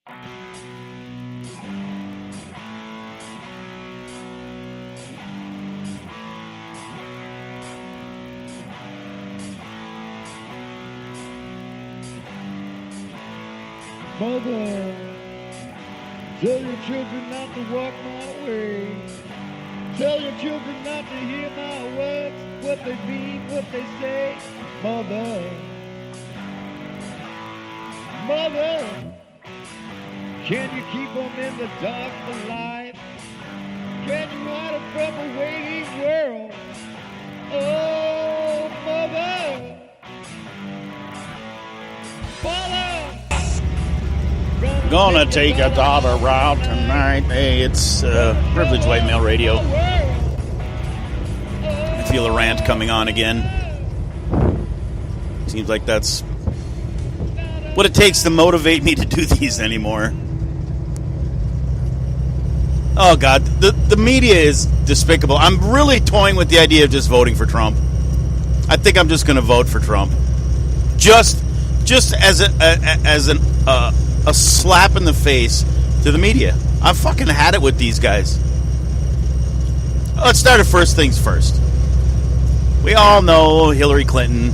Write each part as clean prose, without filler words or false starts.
Mother, tell your children not to walk my way. Tell your children not to hear my words, what they mean, what they say. Mother, Mother, can you keep them in the dark for life? Can you hide them from a waiting world? Oh, Mother, Father. Gonna take a daughter out tonight. Hey, it's Privileged White Male Radio. I feel a rant coming on again. Seems like that's what it takes to motivate me to do these anymore. Oh, God. The media is despicable. I'm really toying with the idea of just voting for Trump. I think I'm just going to vote for Trump. Just as a slap in the face to the media. I've fucking had it with these guys. Let's start at first things first. We all know Hillary Clinton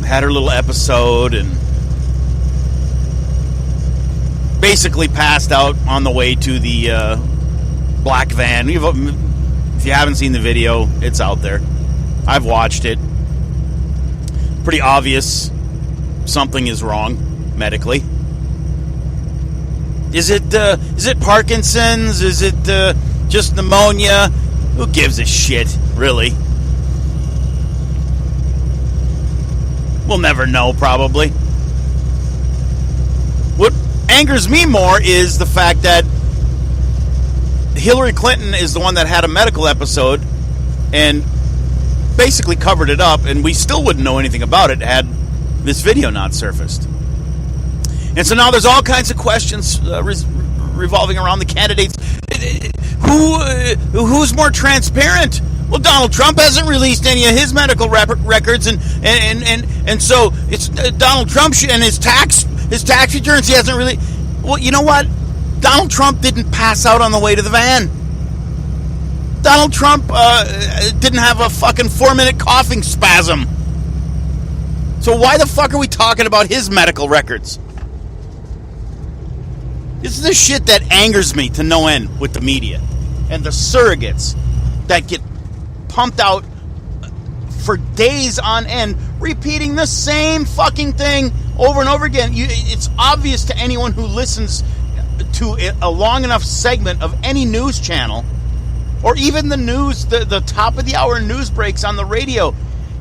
had her little episode and basically passed out on the way to the black van. If you haven't seen the video, it's out there. I've watched it. Pretty obvious something is wrong medically. Is it Parkinson's? Is it just pneumonia? Who gives a shit, really? We'll never know, probably. What angers me more is the fact that Hillary Clinton is the one that had a medical episode and basically covered it up, and we still wouldn't know anything about it had this video not surfaced. And so now there's all kinds of questions revolving around the candidates. Who's more transparent? Well, Donald Trump hasn't released any of his medical records, and so it's Donald Trump and his tax returns. He hasn't really. Well, you know what? Donald Trump didn't pass out on the way to the van. Donald Trump didn't have a fucking 4-minute coughing spasm. So why the fuck are we talking about his medical records? This is the shit that angers me to no end with the media and the surrogates that get pumped out for days on end, repeating the same fucking thing over and over again. It's obvious to anyone who listens to a long enough segment of any news channel, or even the news, the top of the hour news breaks on the radio.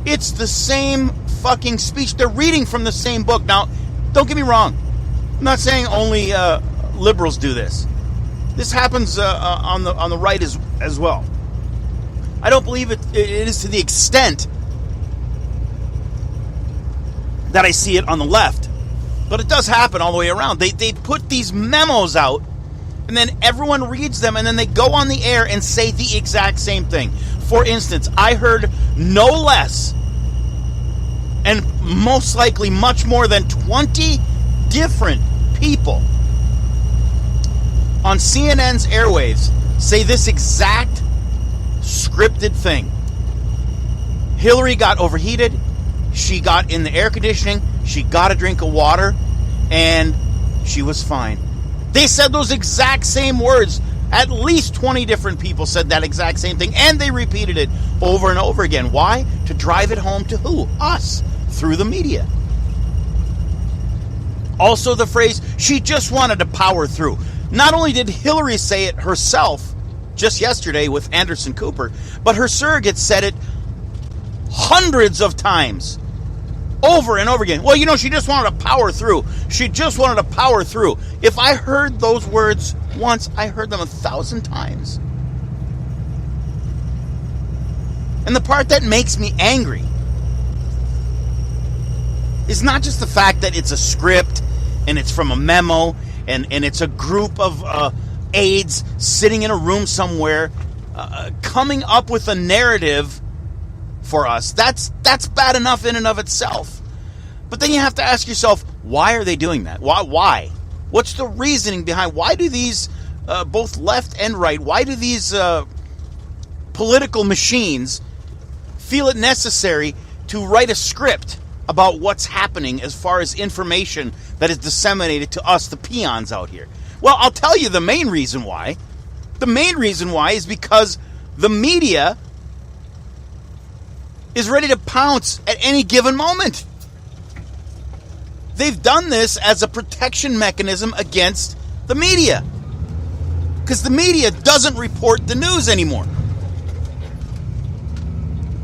It's the same fucking speech. They're reading from the same book. Now, don't get me wrong. I'm not saying only liberals do this. This happens on the right as well. I don't believe it is to the extent that I see it on the left, but it does happen all the way around. They put these memos out, and then everyone reads them, and then they go on the air and say the exact same thing. For instance, I heard no less, and most likely much more than 20 different people on CNN's airwaves say this exact scripted thing. Hillary got overheated. She got in the air conditioning. She got a drink of water, and she was fine. They said those exact same words. At least 20 different people said that exact same thing, and they repeated it over and over again. Why? To drive it home to who? Us, through the media. Also the phrase, she just wanted to power through. Not only did Hillary say it herself just yesterday with Anderson Cooper, but her surrogates said it hundreds of times, over and over again. Well, you know, she just wanted to power through. She just wanted to power through. If I heard those words once, I heard them 1,000 times. And the part that makes me angry is not just the fact that it's a script and it's from a memo and it's a group of aides sitting in a room somewhere coming up with a narrative for us. That's bad enough in and of itself. But then you have to ask yourself, why are they doing that? Why? What's the reasoning behind, why do these, both left and right, why do these political machines feel it necessary to write a script about what's happening as far as information that is disseminated to us, the peons out here? Well, I'll tell you the main reason why. The main reason why is because the media is ready to pounce at any given moment. They've done this as a protection mechanism against the media, because the media doesn't report the news anymore.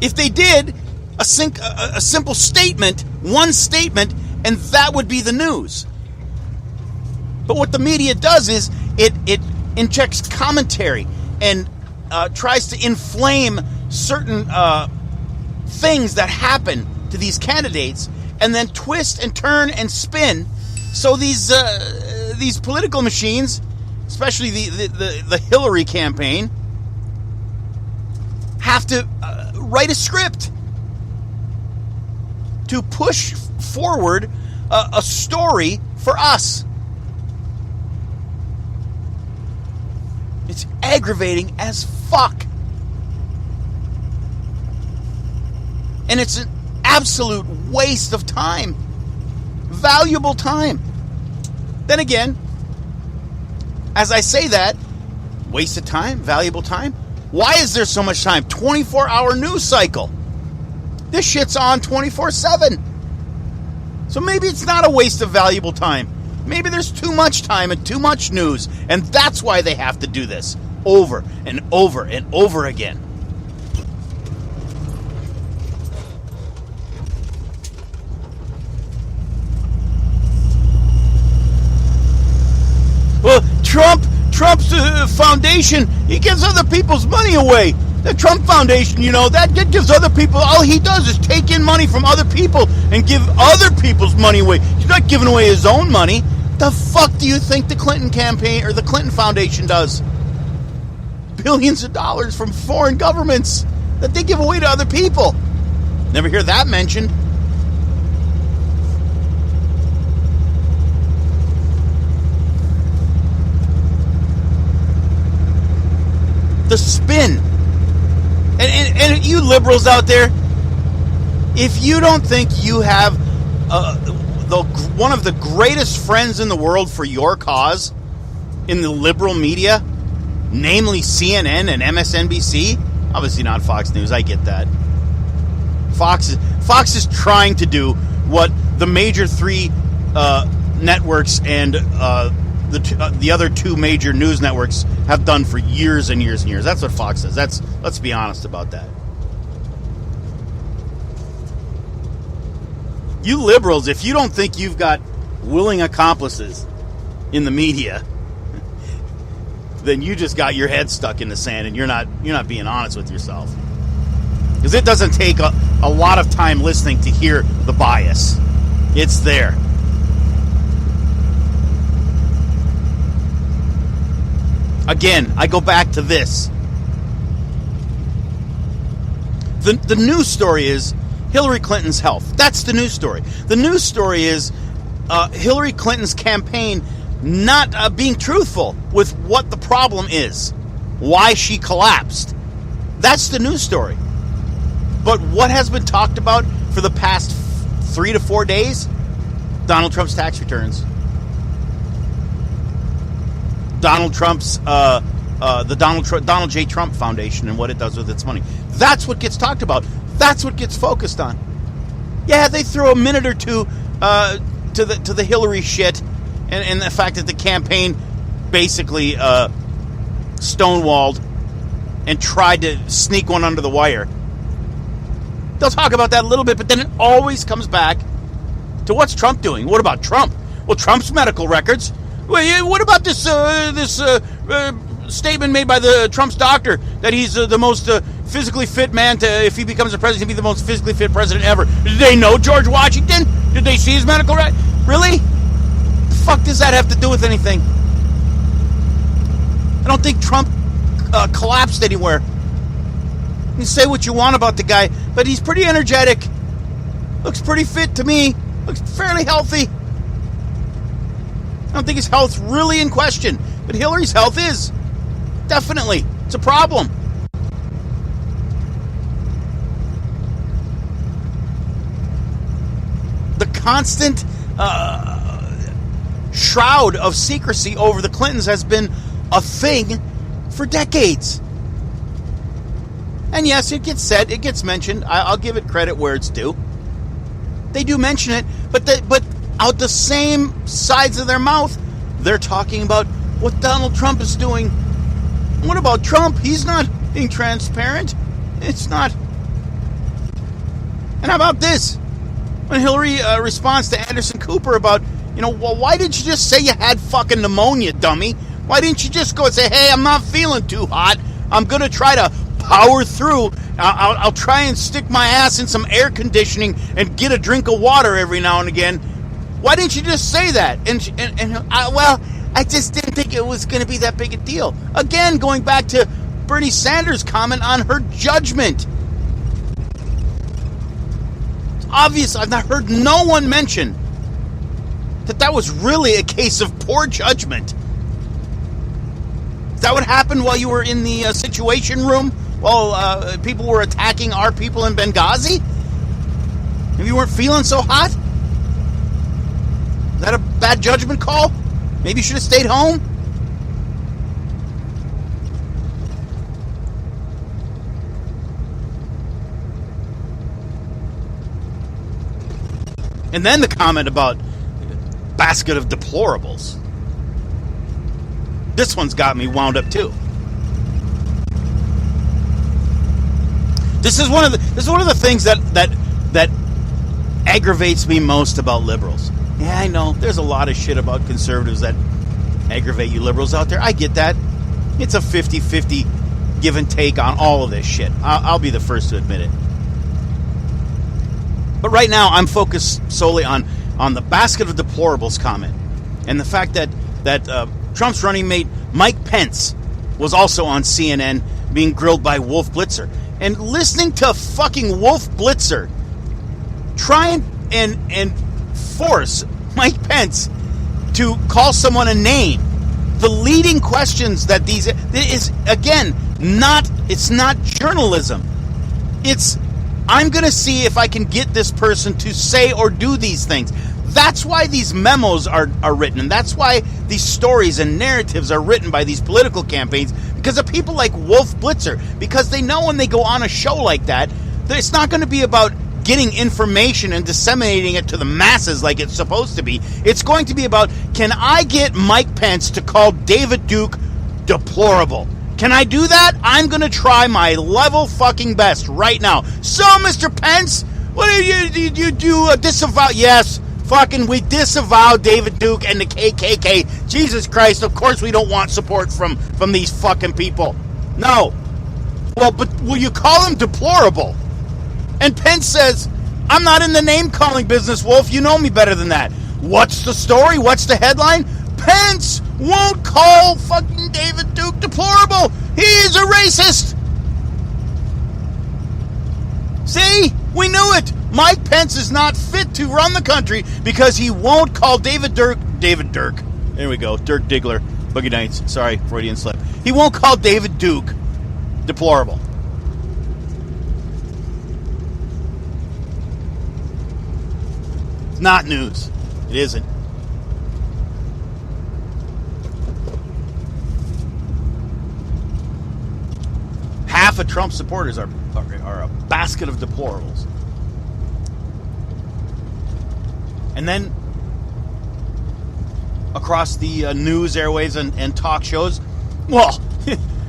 If they did, a simple statement, one statement, and that would be the news. But what the media does is it injects commentary and tries to inflame certain things that happen to these candidates, and then twist and turn and spin. So these political machines, especially the Hillary campaign, have to write a script to push forward a story for us. It's aggravating as fuck. And it's an absolute waste of time. Valuable time. Then again, as I say that, waste of time, valuable time, why is there so much time? 24-hour news cycle. This shit's on 24/7. So maybe it's not a waste of valuable time. Maybe there's too much time and too much news, and that's why they have to do this over and over and over again. Well, Trump's foundation, he gives other people's money away. The Trump Foundation, that gives other people, all he does is take in money from other people and give other people's money away. He's not giving away his own money. The fuck do you think the Clinton campaign or the Clinton Foundation does? Billions of dollars from foreign governments that they give away to other people. Never hear that mentioned. The spin. And you liberals out there, if you don't think you have one of the greatest friends in the world for your cause in the liberal media, namely CNN and MSNBC, obviously not Fox News, I get that. Fox is trying to do what the major three networks and the other two major news networks have done for years and years and years. That's what Fox does. Let's be honest about that. You liberals, if you don't think you've got willing accomplices in the media, then you just got your head stuck in the sand and you're not being honest with yourself. Because it doesn't take a lot of time listening to hear the bias. It's there. Again, I go back to this. The news story is Hillary Clinton's health. That's the news story. The news story is Hillary Clinton's campaign not being truthful with what the problem is, why she collapsed. That's the news story. But what has been talked about for the past 3 to 4 days? Donald Trump's tax returns. Donald Trump's the Donald J. Trump Foundation and what it does with its money. That's what gets talked about. That's what gets focused on. Yeah, they throw a minute or two to the Hillary shit and the fact that the campaign basically stonewalled and tried to sneak one under the wire. They'll talk about that a little bit, but then it always comes back to what's Trump doing? What about Trump? Well, Trump's medical records. Well, what about this statement made by the Trump's doctor that he's the most physically fit man to, if he becomes a president, he'll be the most physically fit president ever? Did they know George Washington? Did they see his medical record? Really? The fuck does that have to do with anything? I don't think Trump collapsed anywhere. You can say what you want about the guy, but he's pretty energetic. Looks pretty fit to me. Looks fairly healthy. don't think his health's really in question. But Hillary's health is. Definitely. It's a problem. The constant shroud of secrecy over the Clintons has been a thing for decades. And yes, it gets said, it gets mentioned. I'll give it credit where it's due. They do mention it, but out the same sides of their mouth, they're talking about what Donald Trump is doing. What about Trump? He's not being transparent. It's not. And how about this? When Hillary responds to Anderson Cooper about, well, why didn't you just say you had fucking pneumonia, dummy? Why didn't you just go and say, hey, I'm not feeling too hot. I'm going to try to power through. I'll try and stick my ass in some air conditioning and get a drink of water every now and again. Why didn't you just say that? I just didn't think it was going to be that big a deal. Again, going back to Bernie Sanders' comment on her judgment. It's obvious. I've not heard no one mention that was really a case of poor judgment. Is that what happened while you were in the Situation Room? While people were attacking our people in Benghazi? Maybe you weren't feeling so hot? Is that a bad judgment call? Maybe you should have stayed home? And then the comment about basket of deplorables. This one's got me wound up too. This is one of the things that aggravates me most about liberals. Yeah, I know there's a lot of shit about conservatives that aggravate you liberals out there. I get that. It's a 50-50 give and take on all of this shit. I'll be the first to admit it. But right now, I'm focused solely on the basket of deplorables comment and the fact that Trump's running mate Mike Pence was also on CNN being grilled by Wolf Blitzer. And listening to fucking Wolf Blitzer try and force Mike Pence to call someone a name. The leading questions that these is, again, it's not journalism. It's, I'm going to see if I can get this person to say or do these things. That's why these memos are written, and that's why these stories and narratives are written by these political campaigns, because of people like Wolf Blitzer, because they know when they go on a show like that it's not going to be about getting information and disseminating it to the masses like it's supposed to be. It's going to be about, can I get Mike Pence to call David Duke deplorable? Can I do that? I'm going to try my level fucking best right now. So, Mr. Pence, what do you disavow? Yes, fucking we disavow David Duke and the KKK. Jesus Christ, of course we don't want support from these fucking people. No. Well, but will you call him deplorable? And Pence says, I'm not in the name-calling business, Wolf. You know me better than that. What's the story? What's the headline? Pence won't call fucking David Duke deplorable. He is a racist. See? We knew it. Mike Pence is not fit to run the country because he won't call David Dirk. There we go. Dirk Diggler. Boogie Nights. Sorry, Freudian slip. He won't call David Duke deplorable. It's not news. It isn't. Half of Trump supporters are a basket of deplorables. And then across the news airwaves and talk shows, well,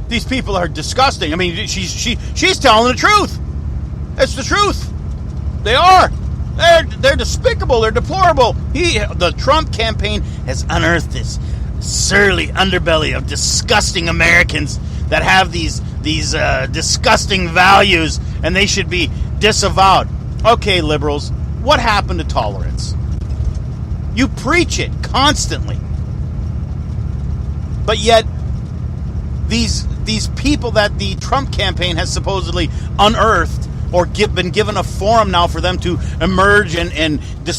these people are disgusting. I mean, she's telling the truth. It's the truth. They are. They're despicable. They're deplorable. The Trump campaign has unearthed this surly underbelly of disgusting Americans that have these disgusting values, and they should be disavowed. Okay, liberals, what happened to tolerance? You preach it constantly, but yet these people that the Trump campaign has supposedly unearthed or been given a forum now for them to emerge and